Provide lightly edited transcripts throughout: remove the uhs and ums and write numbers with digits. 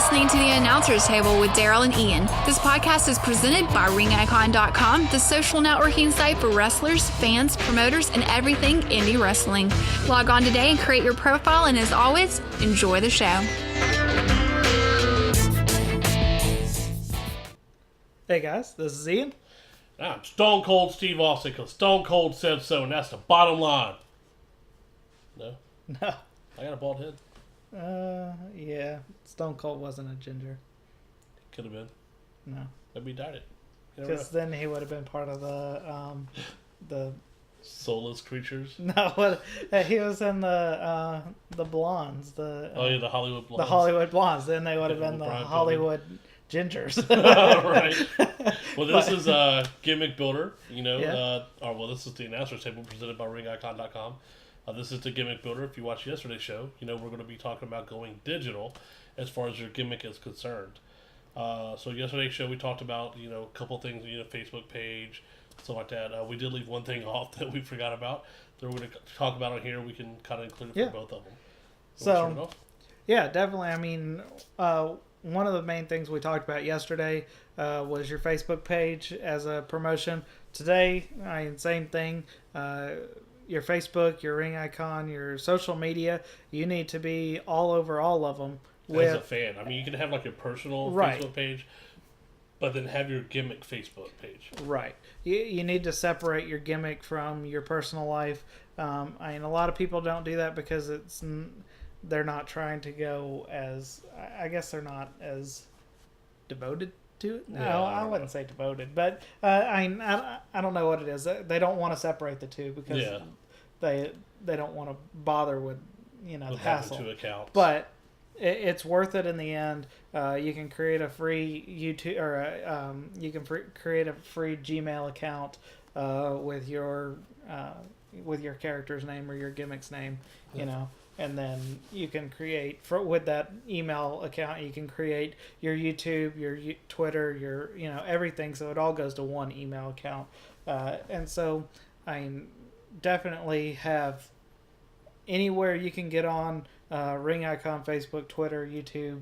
listening to The Announcer's Table with Daryl and Ian. This podcast is presented by RingIcon.com, the social networking site for wrestlers, fans, promoters, and everything indie wrestling. Log on today and create your profile, and as always, enjoy the show. Hey guys, this is Ian. I'm Stone Cold Steve Austin because Stone Cold said so, and that's the bottom line. No? No. I got a bald head. Yeah. Stone Cold wasn't a ginger. Could have been. No. Maybe he dyed it. Because then he would have been part of the soulless creatures? No, he was in the blondes. The Hollywood blondes. The Hollywood blondes. Then they would have been the Brian Hollywood gingers. Right. Well, this is Gimmick Builder. Yeah. This is the Announcer's Table presented by RingIcon.com. This is the Gimmick Builder. If you watched yesterday's show, we're going to be talking about going digital as far as your gimmick is concerned. So yesterday's show we talked about a couple things, Facebook page, stuff like that. We did leave one thing off that we forgot about that we're going to talk about on here. We can kind of include it for both of them. So yeah, definitely. I mean, one of the main things we talked about yesterday was your Facebook page as a promotion. Today, same thing. Your Facebook, your Ring Icon, your social media, you need to be all over all of them. As a fan. I mean, you can have like your personal Facebook page, but then have your gimmick Facebook page. Right. You need to separate your gimmick from your personal life. A lot of people don't do that because they're not trying to go as, I guess they're not as devoted to it. No, I wouldn't say devoted, but I don't know what it is. They don't want to separate the two because they don't want to bother with the hassle. Two accounts. But it's worth it in the end. You can create a free YouTube or you can create a free Gmail account with your character's name or your gimmick's name, and then you can create with that email account. You can create your YouTube, your Twitter, your everything. So it all goes to one email account, and so definitely have anywhere you can get on. Ring Icon, Facebook, Twitter, YouTube.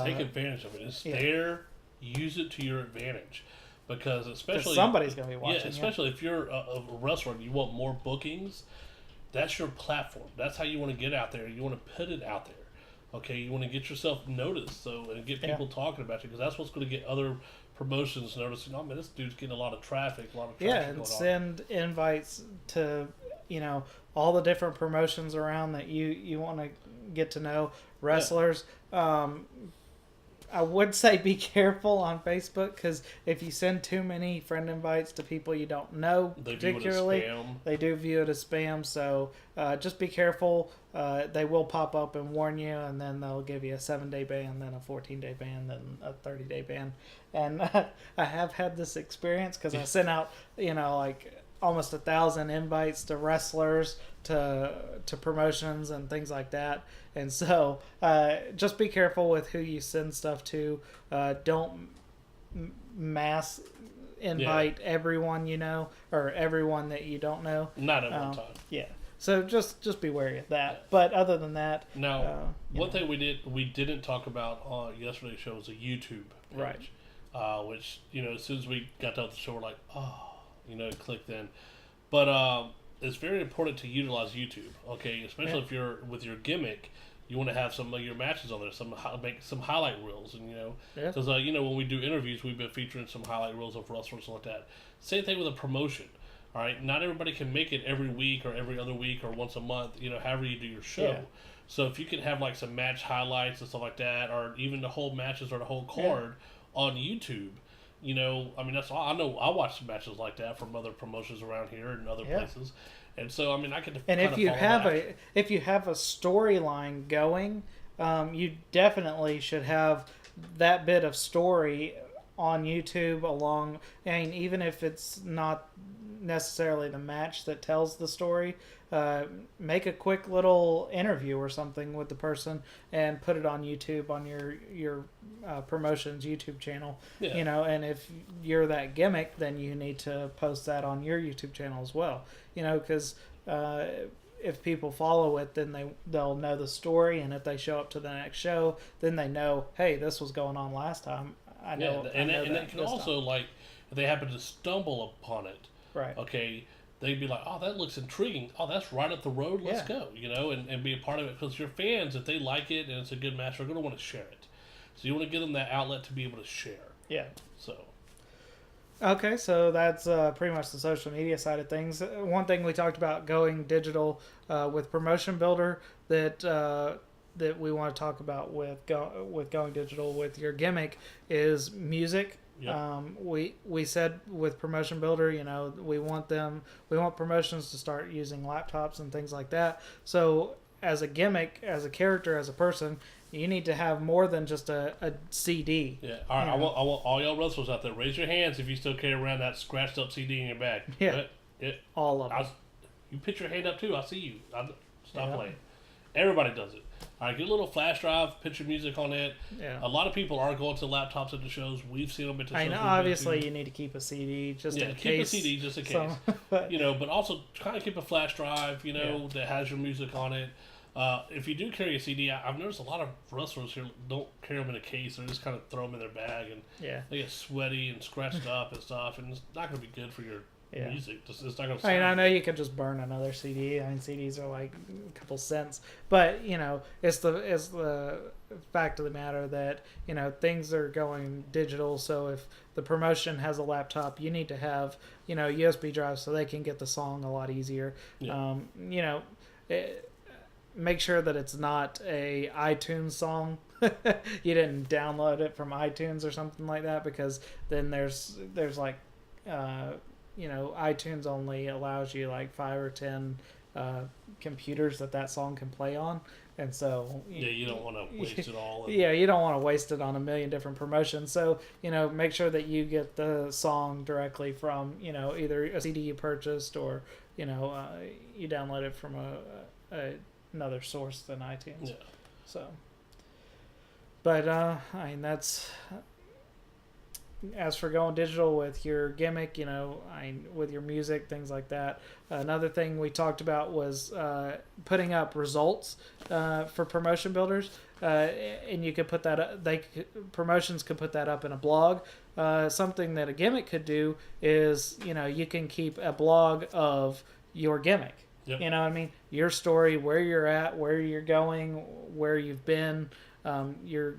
Take advantage of it. It's there. Use it to your advantage. Because especially... somebody's going to be watching. Yeah, especially if you're a wrestler and you want more bookings, that's your platform. That's how you want to get out there. You want to put it out there. Okay, you want to get yourself noticed and get people talking about you, because that's what's going to get other promotions noticing, this dude's getting a lot of traffic, and send invites to, all the different promotions around that you want to get to know wrestlers. I would say be careful on Facebook, because if you send too many friend invites to people you don't know, they do view it as spam. So just be careful. They will pop up and warn you, and then they'll give you a 7-day ban, then a 14-day ban, then a 30-day ban. And I have had this experience because I sent out, almost 1,000 invites to wrestlers, to promotions and things like that. And so just be careful with who you send stuff to. Don't mass invite everyone or everyone that you don't know. Not at one time. Yeah. So just be wary of that. Yeah. But other than that, one thing we didn't talk about on yesterday's show was a YouTube page, which as soon as we got out the show, we're like, it clicked in. But it's very important to utilize YouTube, okay? Especially if you're with your gimmick, you want to have some of your matches on there, make some highlight reels, and because when we do interviews, we've been featuring some highlight reels of wrestlers like that. Same thing with a promotion. All right, not everybody can make it every week or every other week or once a month, however you do your show. Yeah. So if you can have like some match highlights and stuff like that, or even the whole matches or the whole card on YouTube, that's all. I know I watch some matches like that from other promotions around here and other places, and so I can. And if you have a storyline going, you definitely should have that bit of story on YouTube along. Even if it's not necessarily the match that tells the story, make a quick little interview or something with the person and put it on YouTube on your promotion's YouTube channel. And if you're that gimmick, then you need to post that on your YouTube channel as well, because if people follow it, then they'll know the story, and if they show up to the next show, then they know, hey, this was going on last time. I know. And it can also time. Like if they happen to stumble upon it, right? Okay, they'd be like, oh, that looks intriguing. Oh, that's right up the road. Let's go. And be a part of it, because your fans, if they like it and it's a good match, they're going to want to share it. So you want to give them that outlet to be able to share. Yeah. So. Okay, so that's pretty much the social media side of things. One thing we talked about going digital with Promotion Builder that we want to talk about with going digital with your gimmick is music. Yep. We said with Promotion Builder, we want promotions to start using laptops and things like that. So as a gimmick, as a character, as a person, you need to have more than just a CD. Yeah. All right. I want all y'all wrestlers out there, raise your hands if you still carry around that scratched up CD in your bag. Yeah. All of them. You put your hand up too. I see you. Stop playing. Everybody does it. All right. Get a little flash drive. Put your music on it. Yeah. A lot of people are going to laptops at the shows. We've seen them at the shows. I know. Obviously, you need to keep a CD just in case. Keep a CD just in case. But also kind of keep a flash drive. That has your music on it. If you do carry a CD, I've noticed a lot of wrestlers here don't carry them in a case. They just kind of throw them in their bag, and they get sweaty and scratched up and stuff, and it's not going to be good for your music. It's not going to. I know you could just burn another CD. I mean, CDs are like a couple cents, but it's the fact of the matter that things are going digital. So if the promotion has a laptop, you need to have USB drives so they can get the song a lot easier. Yeah. Make sure that it's not a iTunes song. You didn't download it from iTunes or something like that, because then there's like iTunes only allows you like 5 or 10 computers that song can play on, and so you don't want to waste it all. You don't want to waste it on a million different promotions. So make sure that you get the song directly from either a CD you purchased or you download it from another source than iTunes. Yeah. So, but I mean, that's as for going digital with your gimmick, with your music, things like that. Another thing we talked about was putting up results for promotion builders, and you could put that up, promotions could put that up in a blog. Something that a gimmick could do is you can keep a blog of your gimmick. Yep. You know what I mean? Your story, where you're at, where you're going, where you've been, your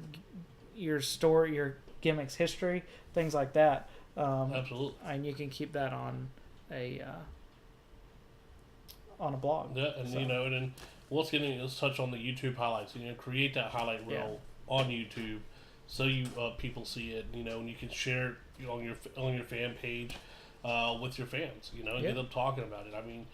story, your gimmick's history, things like that. Absolutely. And you can keep that on a blog. Yeah, and and then let's touch on the YouTube highlights. Create that highlight reel on YouTube so you people see it. And you can share it on your fan page with your fans. And get them talking about it. I mean,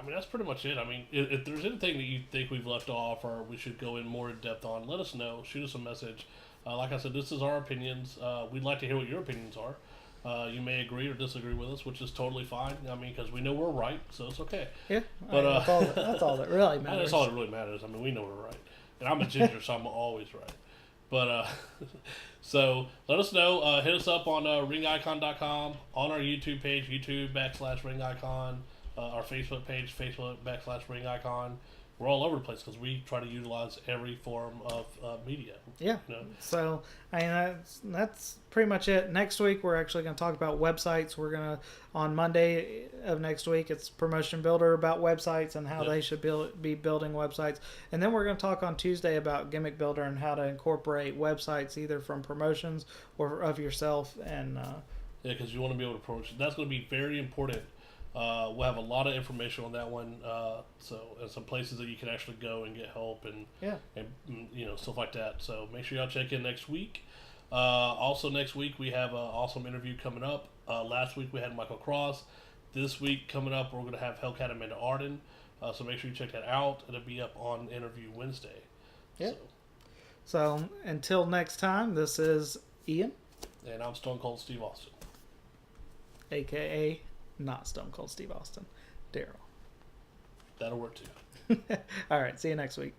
that's pretty much it. I mean, if there's anything that you think we've left off or we should go in more in depth on, let us know. Shoot us a message. Like I said, this is our opinions. We'd like to hear what your opinions are. You may agree or disagree with us, which is totally fine. I mean, because we know we're right, so it's okay. Yeah, but that's all that really matters. That's all that really matters. I mean, we know we're right. And I'm a ginger, so I'm always right. But so let us know. Hit us up on ringicon.com, on our YouTube page, YouTube.com/ringicon, our Facebook page, Facebook.com/ringicon. We're all over the place because we try to utilize every form of media. Yeah. So I mean, that's pretty much it. Next week we're actually going to talk about websites. We're going to on Monday of next week it's Promotion Builder about websites and how they should be building websites, and then we're going to talk on Tuesday about Gimmick Builder and how to incorporate websites either from promotions or of yourself. And because you want to be able to approach. That's going to be very important. We'll have a lot of information on that one, and some places that you can actually go and get help and stuff like that. So make sure y'all check in next week. Also next week we have an awesome interview coming up. Last week we had Michael Cross. This week coming up we're going to have Hellcat Amanda Arden. So make sure you check that out. It'll be up on Interview Wednesday. Yeah. So until next time, this is Ian. And I'm Stone Cold Steve Austin. AKA not Stone Cold Steve Austin. Daryl. That'll work too. All right. See you next week.